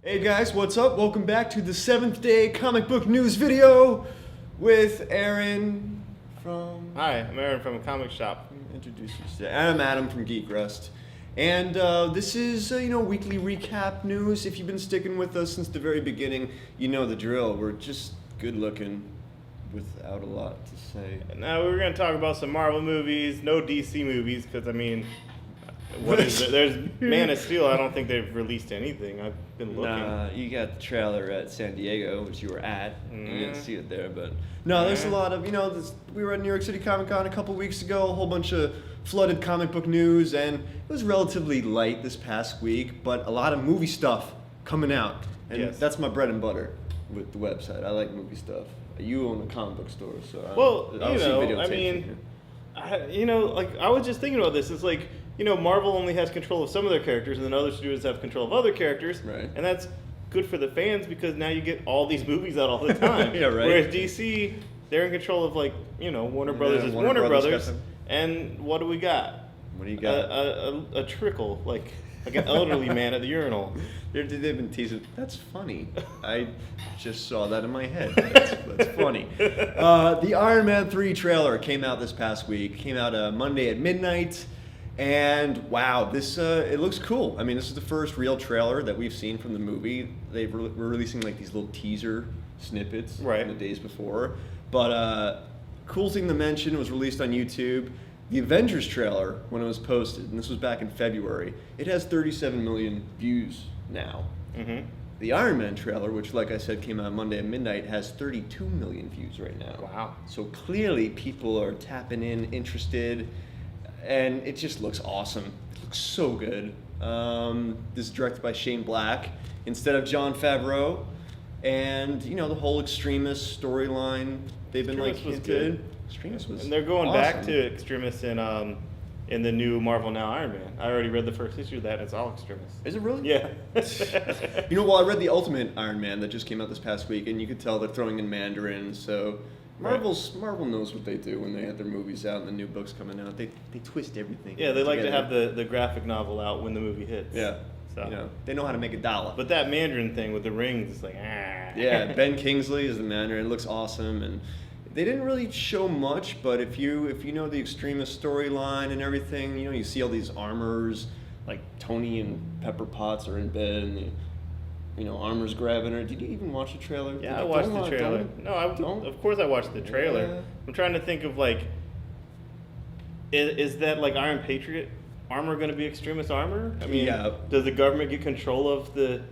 Hey guys, what's up? Welcome back to the 7th day comic book news video with Aaron from... Hi, I'm Aaron from a comic shop. Introduce yourself. And I'm Adam from Geek Rust. And this is, weekly recap news. If you've been sticking with us since the very beginning, you know the drill. We're just good looking without a lot to say. And now we're going to talk about some Marvel movies, no DC movies, because, what is it? There's Man of Steel. I don't think they've released anything. I've been looking. Nah, you got the trailer at San Diego, which you were at. You didn't see it there, but no, there's a lot of, we were at New York City Comic Con a couple weeks ago, a whole bunch of flooded comic book news, and it was relatively light this past week, but a lot of movie stuff coming out. And that's my bread and butter with the website. I like movie stuff. You own a comic book store, so I was just thinking about this. It's like, Marvel only has control of some of their characters, and then other studios have control of other characters. Right. And that's good for the fans because now you get all these movies out all the time. Yeah, right. Whereas DC, they're in control of, Warner Brothers is Warner Brothers. And what do we got? What do you got? A trickle, like an elderly man at the urinal. They've been teasing. That's funny. I just saw that in my head. That's funny. The Iron Man 3 trailer came out this past week. Came out Monday at midnight. And wow, this it looks cool. I mean, this is the first real trailer that we've seen from the movie. They were releasing like these little teaser snippets in the days before. But cool thing to mention, it was released on YouTube. The Avengers trailer, when it was posted, and this was back in February, it has 37 million views now. Mm-hmm. The Iron Man trailer, which, like I said, came out Monday at midnight, has 32 million views right now. Wow. So clearly people are tapping in, interested, and it just looks awesome. It looks so good. This is directed by Shane Black instead of Jon Favreau. And, the whole Extremis storyline, they've been hinted. Extremis was and they're going awesome. Back to Extremis in the new Marvel Now Iron Man. I already read the first issue of that, and it's all Extremis. Is it really? Yeah. I read the Ultimate Iron Man that just came out this past week, and you could tell they're throwing in Mandarin, so Marvel knows what they do when they have their movies out and the new books coming out. They twist everything. Yeah, they like to have the graphic novel out when the movie hits. Yeah. So. They know how to make a dollar. But that Mandarin thing with the rings is like, Yeah, Ben Kingsley is the Mandarin. It looks awesome, and they didn't really show much, but if you know the Extremis storyline and everything, you see all these armors, like Tony and Pepper Potts are in bed, and armor's grabbing her. Did you even watch the trailer? Yeah, I watched the trailer. Of course I watched the trailer. Yeah. I'm trying to think of is that like Iron Patriot armor going to be Extremis armor? I mean, does the government get control of the,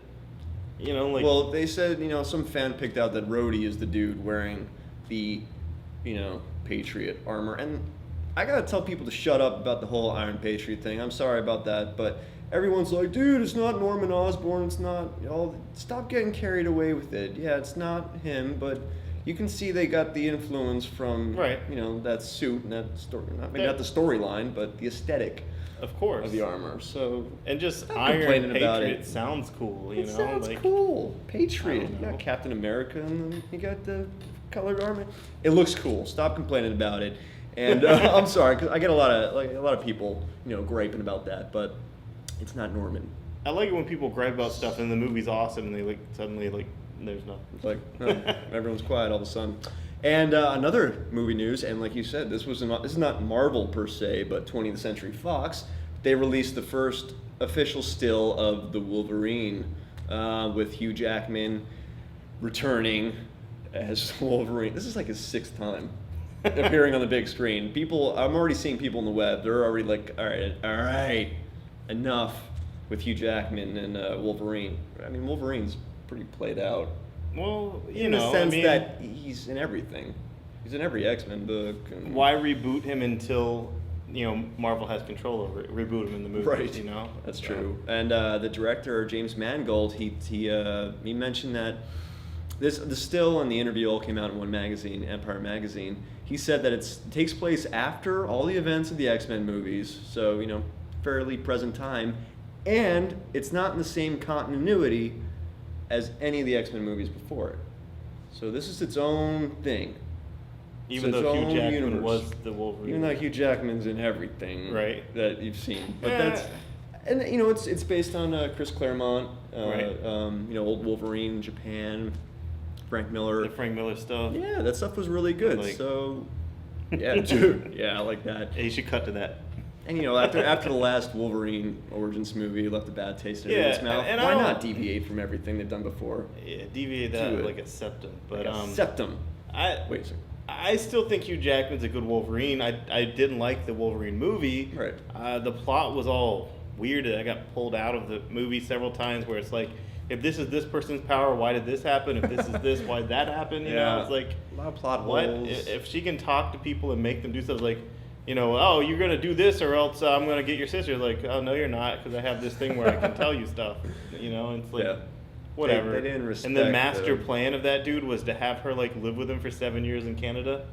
Well, they said, some fan picked out that Rhodey is the dude wearing the, Patriot armor. And I gotta tell people to shut up about the whole Iron Patriot thing. I'm sorry about that, but everyone's like, dude, it's not Norman Osborn, it's not, stop getting carried away with it. Yeah, it's not him, but you can see they got the influence from, that suit and that story, not the storyline, but the aesthetic. Of course. Of the armor. So and just Iron Patriot sounds cool, It sounds cool. Patriot. You got Captain America and then you got the colored armor. It looks cool. Stop complaining about it. And I'm sorry, because I get a lot of people, griping about that, but it's not Norman. I like it when people gripe about stuff and the movie's awesome and they suddenly there's nothing. It's like everyone's quiet all of a sudden. And another movie news, and like you said, this is not Marvel per se, but 20th Century Fox. They released the first official still of the Wolverine with Hugh Jackman returning as Wolverine. This is like his 6th time appearing on the big screen. I'm already seeing people on the web. They're already like, all right, enough with Hugh Jackman and Wolverine. I mean, Wolverine's pretty played out. Well, in the sense that he's in everything. He's in every X-Men book. And why reboot him until Marvel has control over it? Reboot him in the movies, right? That's true. And the director James Mangold, he mentioned that the still and the interview all came out in one magazine, Empire Magazine. He said that it takes place after all the events of the X-Men movies, so fairly present time, and it's not in the same continuity as any of the X-Men movies before it. So this is its own thing. Even though Hugh Jackman was the Wolverine. Even though Hugh Jackman's in everything right. that you've seen. But And it's based on Chris Claremont, Right. Old Wolverine in Japan, Frank Miller. The Frank Miller stuff. Yeah, that stuff was really good. Like- So, yeah, dude, yeah, I like that. Yeah, you should cut to that. And after the last Wolverine Origins movie left a bad taste in everyone's mouth, and why I don't- not deviate from everything they've done before? Yeah, deviate that Do it. like a septum. But Like a septum. Wait a second. I still think Hugh Jackman's a good Wolverine. I didn't like the Wolverine movie. Right. The plot was all weird. I got pulled out of the movie several times where it's like, if this is this person's power, why did this happen? If this is this, why did that happen? You know, it's like, a lot of plot what? holes. If she can talk to people and make them do stuff like, oh, you're going to do this or else I'm going to get your sister. Like, oh, no, you're not, because I have this thing where I can tell you stuff. It's like, Yeah. whatever. They didn't respect and the master the- plan of that dude was to have her, like, live with him for 7 years in Canada.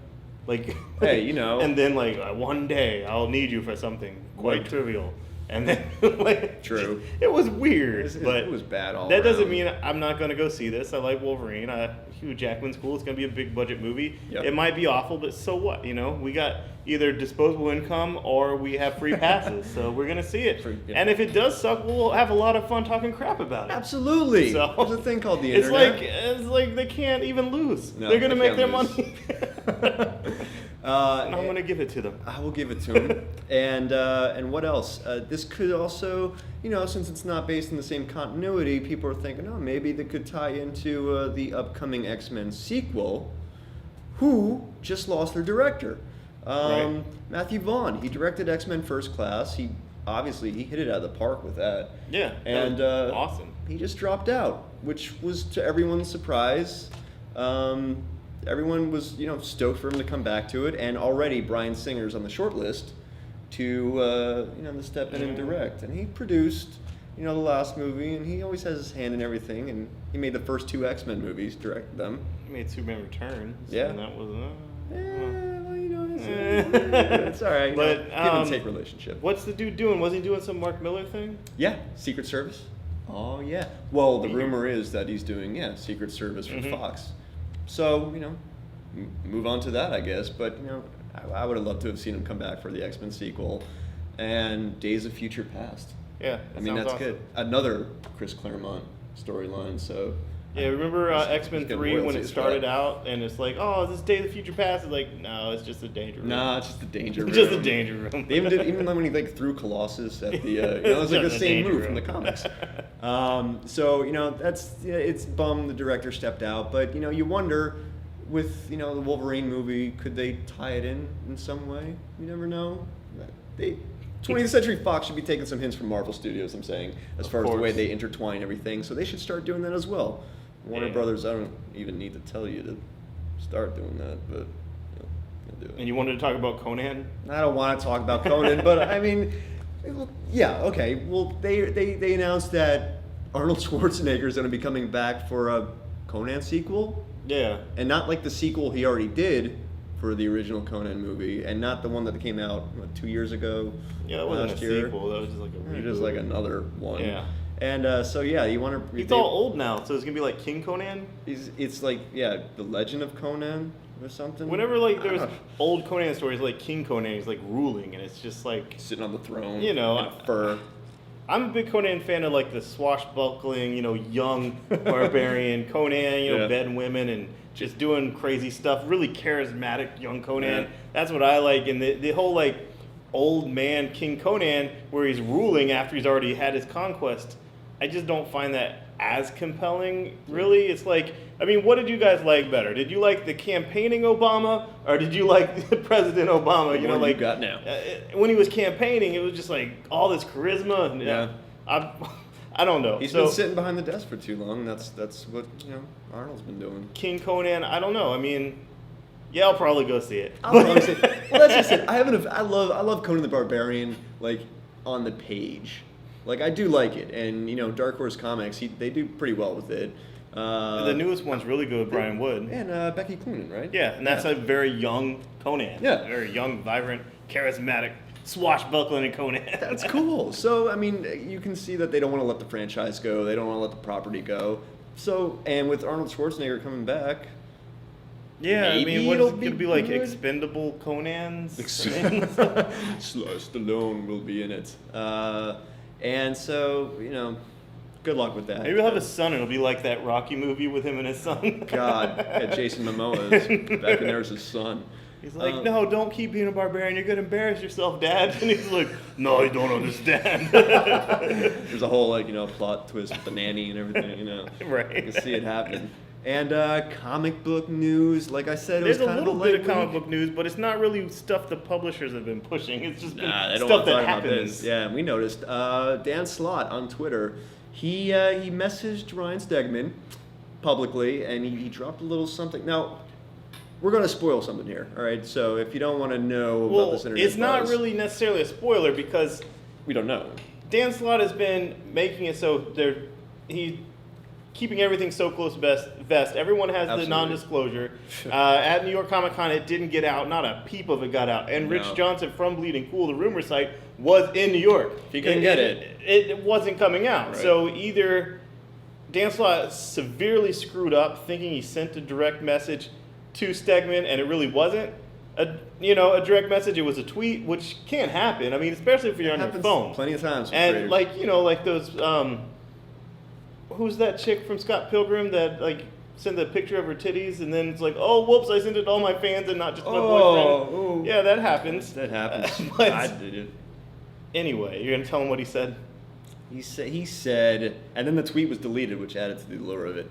Like, Hey, And then, like, one day I'll need you for something quite Like- trivial. And then, like, True. it was weird. But it was bad all that doesn't around. mean I'm not going to go see this. I like Wolverine. Hugh Jackman's cool. It's going to be a big budget movie. Yep. It might be awful, but so what? We got either disposable income or we have free passes. So we're going to see it. Yeah. And if it does suck, we'll have a lot of fun talking crap about it. Absolutely. So, There's a thing called the It's internet. it's like they can't even lose. No, They're going to they make their can't money. And I'm going to give it to them. I will give it to him. And what else? This could also, since it's not based in the same continuity, people are thinking, oh, maybe they could tie into the upcoming X-Men sequel, who just lost their director. Right. Matthew Vaughn. He directed X-Men First Class. He hit it out of the park with that. Yeah. And awesome. He just dropped out, which was to everyone's surprise. Everyone was, stoked for him to come back to it, and already Bryan Singer's on the short list to step in and direct. And he produced, the last movie, and he always has his hand in everything. And he made the first 2 X-Men movies, directed them. He made Superman Returns. Yeah. And that was. It's all right. But, give and take relationship. What's the dude doing? Was he doing some Mark Miller thing? Yeah, Secret Service. Oh yeah. Well, the rumor is that he's doing Secret Service for Fox. So move on to that, I guess. But I would have loved to have seen him come back for the X-Men sequel, and Days of Future Past. Yeah. I mean that's awesome. good. Another Chris Claremont storyline. So. Yeah, remember X-Men he's got 3 when royalties it for started that. out and it's like, oh, is this Day of the Future Past? It's like, no, it's just a danger room. Nah, it's just the danger room. It's just a danger room. They even when he threw Colossus at the, it was like the Just a same danger move from room. the comics. So that's it's bummed the director stepped out, but you wonder with the Wolverine movie, could they tie it in some way? You never know. 20th Century Fox should be taking some hints from Marvel Studios. I'm saying as Of far as the way course. they intertwine everything, so they should start doing that as well. Warner Yeah. Brothers, I don't even need to tell you to start doing that, but they'll do it. And you wanted to talk about Conan? I don't want to talk about Conan, but I mean, yeah, okay. Well, they announced that Arnold Schwarzenegger is going to be coming back for a Conan sequel, Yeah. and not like the sequel he already did for the original Conan movie, and not the one that came out 2 years ago. Yeah, that wasn't last a year. sequel. That was just like a reboot. Just like another one. Yeah. And so yeah, you want to. He's all old now, so it's going to be like King Conan? It's like the Legend of Conan or something. Whenever like there's Ah. old Conan stories like King Conan, he's like ruling, and it's just like Sitting on the throne. You know, in fur. I'm a big Conan fan of like the swashbuckling, young barbarian Conan, Yeah. betting women and just doing crazy stuff. Really charismatic young Conan. Yeah. That's what I like. And the whole like old man King Conan where he's ruling after he's already had his conquest, I just don't find that as compelling, really. It's like, I mean, what did you guys like better? Did you like the campaigning Obama, or did you like President Obama? The one you got now. When he was campaigning, it was just like all this charisma. And, Yeah. I don't know. He's So, been sitting behind the desk for too long. That's what Arnold's been doing. King Conan, I don't know. I mean, yeah, I'll probably go see it. I'll probably say, well, that's just it. I love Conan the Barbarian like on the page. Like I do like it, and Dark Horse Comics they do pretty well with it. The newest one's really good, Brian Wood. And Becky Cloonan, right? Yeah, and that's a very young Conan. Yeah. Very young, vibrant, charismatic, swashbuckling Conan. That's cool. So I mean, you can see that they don't want to let the franchise go. They don't want to let the property go. So and with Arnold Schwarzenegger coming back. Yeah, Maybe I mean, what is it'll it be going to be like? good. Expendable Conans? Sly Stallone will be in it. And so, good luck with that. Maybe he'll have a son, and it'll be like that Rocky movie with him and his son. God, yeah, Jason Momoa is back in there as his son. He's like, no, don't keep being a barbarian. You're going to embarrass yourself, Dad. And he's like, no, you don't understand. There's a whole, plot twist with the nanny and everything, Right. You can see it happening. And comic book news, like I said, There's it was kind a little of bit of comic book news, but it's not really stuff the publishers have been pushing. It's just been they don't stuff want to that talk about happens. this. Yeah, we noticed. Dan Slott on Twitter, he messaged Ryan Stegman publicly, and he dropped a little something. Now, we're going to spoil something here, all right? So if you don't want to know about this internet it's not buzz, really necessarily a spoiler because we don't know. Dan Slott has been making it so he's keeping everything so close vest. Everyone has Absolutely. the non-disclosure. At New York Comic Con, it didn't get out. Not a peep of it got out. And Rich Johnson from Bleeding Cool, the rumor site, was in New York. He couldn't get it. It wasn't coming out. Right. So either Dan Slott severely screwed up, thinking he sent a direct message to Stegman, and it really wasn't a direct message. It was a tweet, which can't happen. I mean, especially if you're on your phone. Plenty of times. And like those. Who's that chick from Scott Pilgrim that sent a picture of her titties and then it's like, oh, whoops, I sent it to all my fans and not just my boyfriend. Ooh. Yeah, that happens. That happens. But I did it. anyway, you're gonna tell him what he said. He said, and then the tweet was deleted, which added to the allure of it.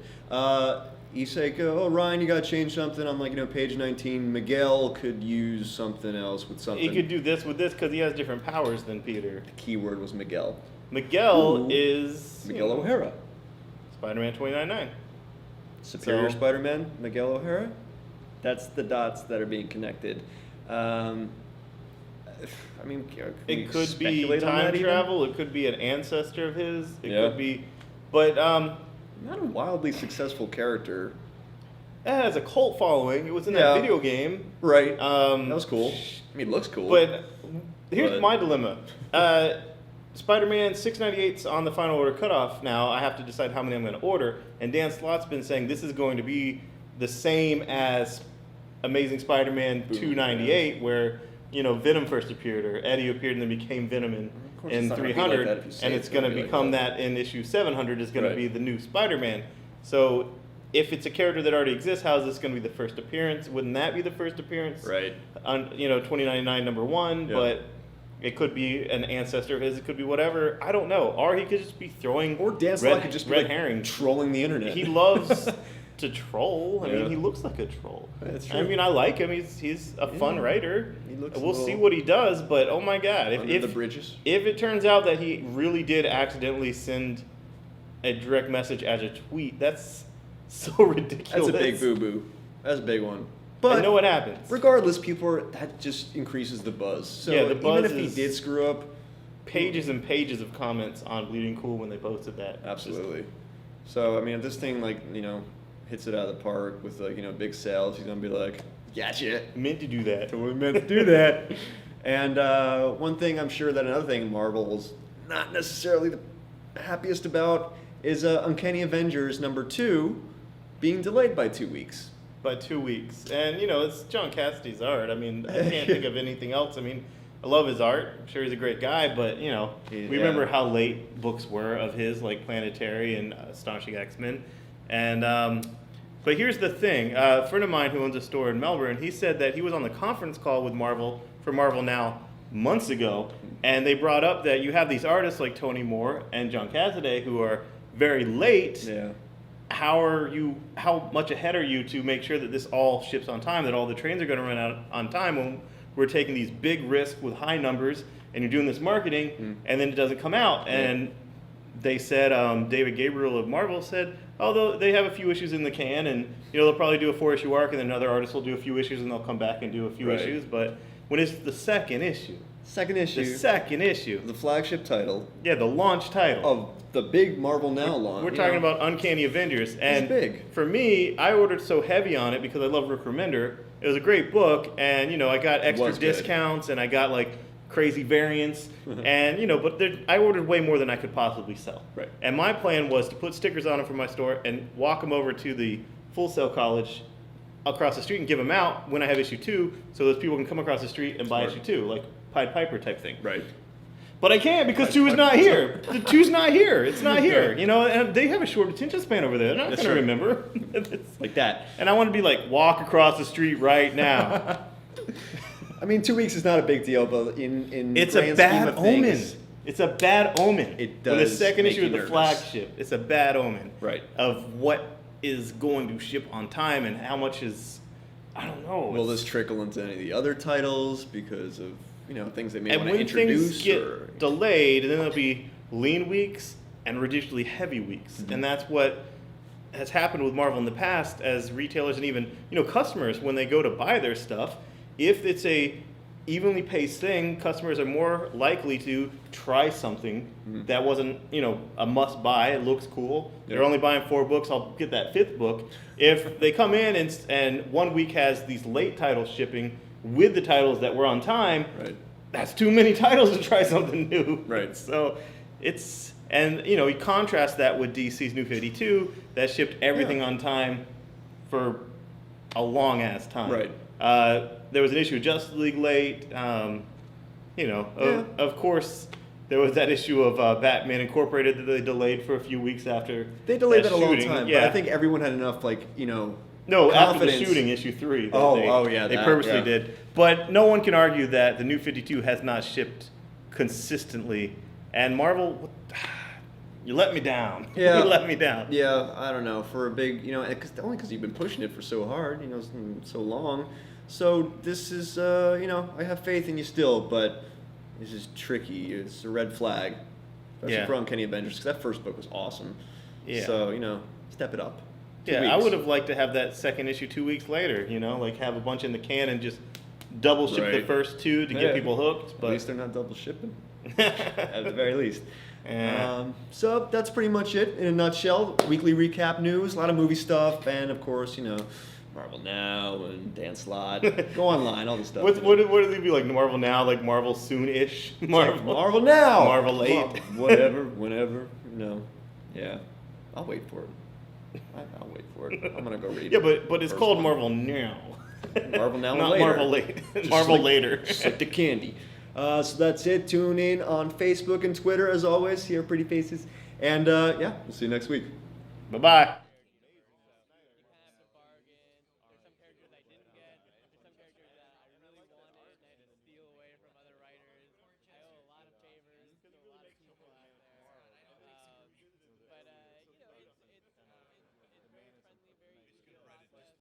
He's like, oh, Ryan, you got to change something on page 19. Miguel could use something else with something. He could do this with this because he has different powers than Peter. The key word was Miguel. Miguel is Miguel O'Hara. Spider-Man 2099. Superior Spider-Man, Miguel O'Hara. That's the dots that are being connected. It could be time travel. It could be an ancestor of his. It could be, but not a wildly successful character. it has a cult following. It was in that video game. Right. That was cool. I mean, it looks cool. But here's my dilemma. Spider-Man 698's on the final order cutoff now. I have to decide how many I'm going to order. And Dan Slott's been saying this is going to be the same as Amazing Spider-Man 298, where Venom first appeared, or Eddie appeared and then became Venom in 300, and it's going to become that in issue 700 is going to be the new Spider-Man. So if it's a character that already exists, how is this going to be the first appearance? Wouldn't that be the first appearance? Right. On 2099 number 1, but it could be an ancestor of his. It could be whatever. I don't know. Or he could just be throwing. Or Dan Slott could just be red herring, trolling the internet. He loves to troll. I mean, he looks like a troll. That's true. I mean, I like him. He's a fun writer. He looks. We'll see what he does. But oh my God, if the bridges. If it turns out that he really did accidentally send a direct message as a tweet, that's so ridiculous. That's a big boo-boo. That's a big one. But I know what happens. Regardless, that just increases the buzz. So the buzz even if he did screw up, pages and pages of comments on Bleeding Cool when they posted that. Absolutely. So I mean, if this thing hits it out of the park with big sales, he's gonna be like, gotcha. Meant to do that. We meant to do that. And one thing I'm sure that another thing Marvel's not necessarily the happiest about is Uncanny Avengers #2 being delayed by 2 weeks. By 2 weeks. And, it's John Cassidy's art. I mean, I can't think of anything else. I mean, I love his art. I'm sure he's a great guy, but, we remember how late books were of his, like Planetary and Astonishing X-Men. And, but here's the thing. A friend of mine who owns a store in Melbourne, he said that he was on the conference call with Marvel, for Marvel Now, months ago, and they brought up that you have these artists like Tony Moore and John Cassaday who are very late. Yeah. How much ahead are you to make sure that this all ships on time, that all the trains are going to run out on time when we're taking these big risks with high numbers and you're doing this marketing and then it doesn't come out? And they said, David Gabriel of Marvel said, although they have a few issues in the can and they'll probably do a 4-issue arc and then another artist will do a few issues and they'll come back and do a few issues. But when it's the second issue, the flagship title, the launch title of the big Marvel Now launch. We're talking about Uncanny Avengers, and it's big. For me, I ordered so heavy on it because I love Rick Remender. It was a great book, and I got extra discounts and I got like crazy variants, and but I ordered way more than I could possibly sell. Right. And my plan was to put stickers on them for my store and walk them over to the Full Sail College across the street and give them out when I have issue 2, so those people can come across the street and buy issue 2, like Pied Piper type thing. Right. But I can't because 2 is not here. The 2's not here. It's not here. You know, and they have a short attention span over there. They're not going to remember. Like that. And I want to be like, walk across the street right now. I mean, 2 weeks is not a big deal, but in It's grand a bad scheme of omen. things, It's a bad omen. It When the does second make issue you of the nervous. flagship, it's a bad omen. Right. Of what is going to ship on time and how much is, I don't know. will this trickle into any of the other titles because of things they may And want to when introduce? things get or delayed, then there'll be lean weeks and ridiculously heavy weeks. Mm-hmm. And that's what has happened with Marvel in the past as retailers and even, customers, when they go to buy their stuff, if it's a evenly paced thing, customers are more likely to try something that wasn't, a must buy. It looks cool. Yep. They're only buying 4 books. I'll get that 5th book. If they come in and 1 week has these late titles shipping with the titles that were on time, Right. that's too many titles to try something new. Right. So you contrast that with DC's New 52 that shipped everything on time for a long ass time. Right. There was an issue of Justice League late. Of course, there was that issue of Batman Incorporated that they delayed for a few weeks after. They delayed that a long shooting. time, Yeah. but I think everyone had enough, No, after the confidence. shooting, issue 3. That yeah, they that, purposely yeah. did. But no one can argue that the New 52 has not shipped consistently. And Marvel, you let me down. Yeah. You let me down. Yeah, I don't know. For a big, only because you've been pushing it for so hard, so long. So this is, I have faith in you still, but this is tricky. It's a red flag, especially for Uncanny Avengers, because that first book was awesome. Yeah. So step it up. 2 Yeah, I weeks. would have liked to have that second issue 2 weeks later. Have a bunch in the can and just double ship the Right. first 2 to get people hooked. But At least they're not double shipping. At the very least. Yeah. So that's pretty much it in a nutshell. Weekly recap news, a lot of movie stuff, and of course, Marvel Now and Dan Slott. Go online, all this stuff. what do they be like? Marvel Now, like Marvel Soon-ish? Marvel Now! Marvel Late. Whatever, whenever, Yeah. I'll wait for it. I'll wait for it. I'm going to go read Yeah, it. but it's First called one. Marvel Now. Marvel Now and Not later. Marvel Late. Just Marvel like- Later. Just like the candy. So that's it. Tune in on Facebook and Twitter as always. See our pretty faces. And we'll see you next week. Bye-bye.